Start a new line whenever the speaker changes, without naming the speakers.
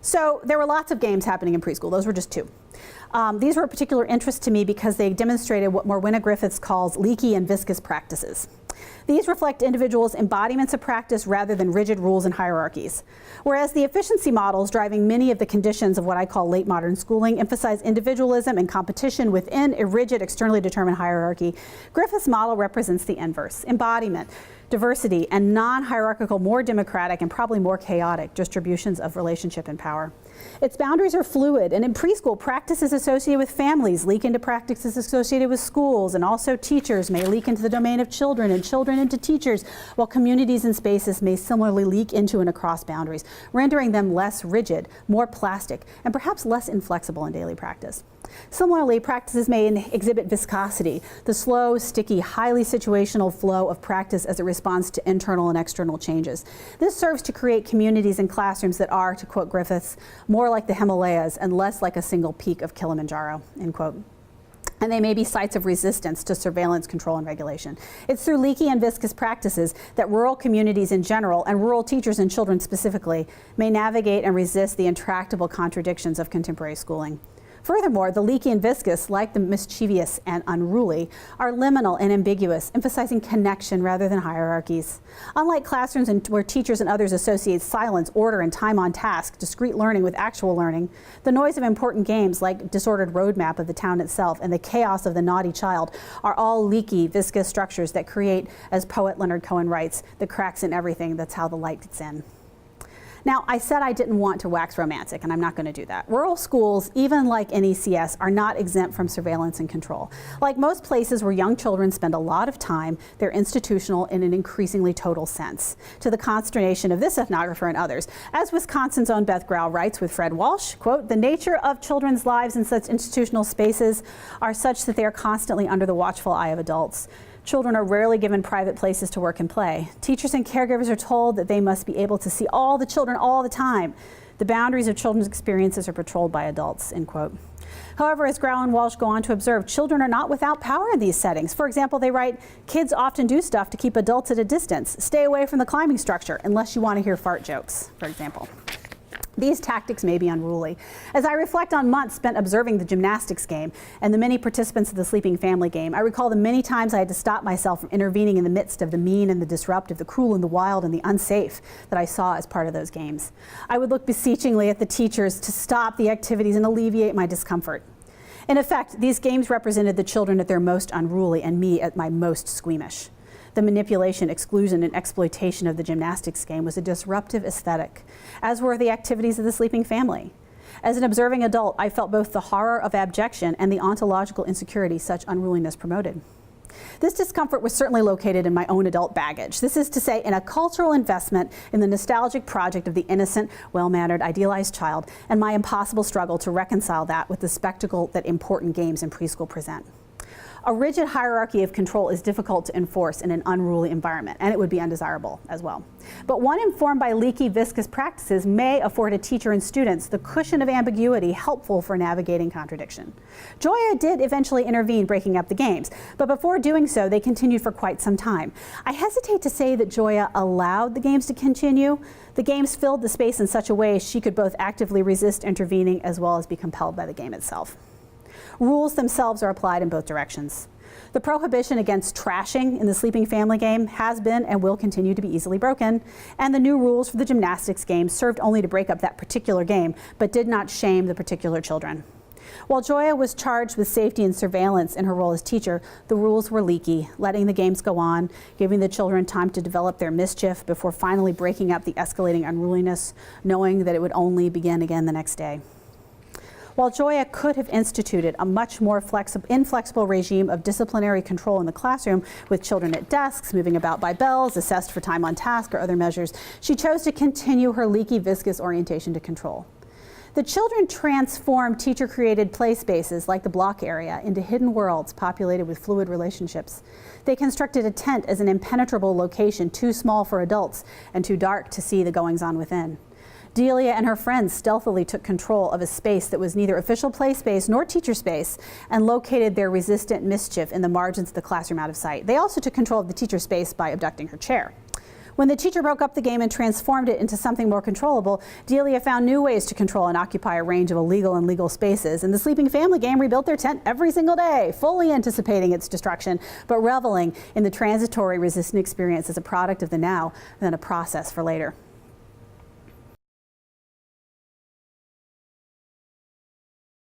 So there were lots of games happening in preschool. Those were just two. These were of particular interest to me because they demonstrated what Morwenna Griffiths calls leaky and viscous practices. These reflect individuals' embodiments of practice rather than rigid rules and hierarchies. Whereas the efficiency models driving many of the conditions of what I call late modern schooling emphasize individualism and competition within a rigid, externally determined hierarchy, Griffiths' model represents the inverse: embodiment, diversity, and non-hierarchical, more democratic, and probably more chaotic distributions of relationship and power. Its boundaries are fluid, and in preschool, practices associated with families leak into practices associated with schools, and also teachers may leak into the domain of children, and children into teachers, while communities and spaces may similarly leak into and across boundaries, rendering them less rigid, more plastic, and perhaps less inflexible in daily practice. Similarly, practices may exhibit viscosity, the slow, sticky, highly situational flow of practice as it responds to internal and external changes. This serves to create communities and classrooms that are, to quote Griffiths, more like the Himalayas and less like a single peak of Kilimanjaro, end quote. And they may be sites of resistance to surveillance, control, and regulation. It's through leaky and viscous practices that rural communities in general, and rural teachers and children specifically, may navigate and resist the intractable contradictions of contemporary schooling. Furthermore, the leaky and viscous, like the mischievous and unruly, are liminal and ambiguous, emphasizing connection rather than hierarchies. Unlike classrooms where teachers and others associate silence, order, and time on task, discrete learning with actual learning, the noise of important games like disordered roadmap of the town itself and the chaos of the naughty child are all leaky, viscous structures that create, as poet Leonard Cohen writes, the cracks in everything. That's how the light gets in. Now, I said I didn't want to wax romantic, and I'm not going to do that. Rural schools, even like NECS, are not exempt from surveillance and control. Like most places where young children spend a lot of time, they're institutional in an increasingly total sense, to the consternation of this ethnographer and others. As Wisconsin's own Beth Grau writes with Fred Walsh, quote, "The nature of children's lives in such institutional spaces are such that they are constantly under the watchful eye of adults. Children are rarely given private places to work and play. Teachers and caregivers are told that they must be able to see all the children all the time. The boundaries of children's experiences are patrolled by adults," end quote. However, as Grau and Walsh go on to observe, children are not without power in these settings. For example, they write, "Kids often do stuff to keep adults at a distance. Stay away from the climbing structure unless you want to hear fart jokes," for example. These tactics may be unruly. As I reflect on months spent observing the gymnastics game and the many participants of the sleeping family game, I recall the many times I had to stop myself from intervening in the midst of the mean and the disruptive, the cruel and the wild and the unsafe that I saw as part of those games. I would look beseechingly at the teachers to stop the activities and alleviate my discomfort. In effect, these games represented the children at their most unruly and me at my most squeamish. The manipulation, exclusion, and exploitation of the gymnastics game was a disruptive aesthetic, as were the activities of the sleeping family. As an observing adult, I felt both the horror of abjection and the ontological insecurity such unruliness promoted. This discomfort was certainly located in my own adult baggage. This is to say, in a cultural investment in the nostalgic project of the innocent, well-mannered, idealized child, and my impossible struggle to reconcile that with the spectacle that important games in preschool present. A rigid hierarchy of control is difficult to enforce in an unruly environment, and it would be undesirable as well. But one informed by leaky, viscous practices may afford a teacher and students the cushion of ambiguity helpful for navigating contradiction. Joya did eventually intervene, breaking up the games, but before doing so, they continued for quite some time. I hesitate to say that Joya allowed the games to continue. The games filled the space in such a way she could both actively resist intervening as well as be compelled by the game itself. Rules themselves are applied in both directions. The prohibition against trashing in the sleeping family game has been and will continue to be easily broken, and the new rules for the gymnastics game served only to break up that particular game, but did not shame the particular children. While Joya was charged with safety and surveillance in her role as teacher, the rules were leaky, letting the games go on, giving the children time to develop their mischief before finally breaking up the escalating unruliness, knowing that it would only begin again the next day. While Joya could have instituted a much more inflexible regime of disciplinary control in the classroom, with children at desks, moving about by bells, assessed for time on task or other measures, she chose to continue her leaky, viscous orientation to control. The children transformed teacher-created play spaces like the block area into hidden worlds populated with fluid relationships. They constructed a tent as an impenetrable location too small for adults and too dark to see the goings-on within. Delia and her friends stealthily took control of a space that was neither official play space nor teacher space and located their resistant mischief in the margins of the classroom out of sight. They also took control of the teacher space by abducting her chair. When the teacher broke up the game and transformed it into something more controllable, Delia found new ways to control and occupy a range of illegal and legal spaces. And the Sleeping Family game rebuilt their tent every single day, fully anticipating its destruction, but reveling in the transitory resistant experience as a product of the now, than a process for later.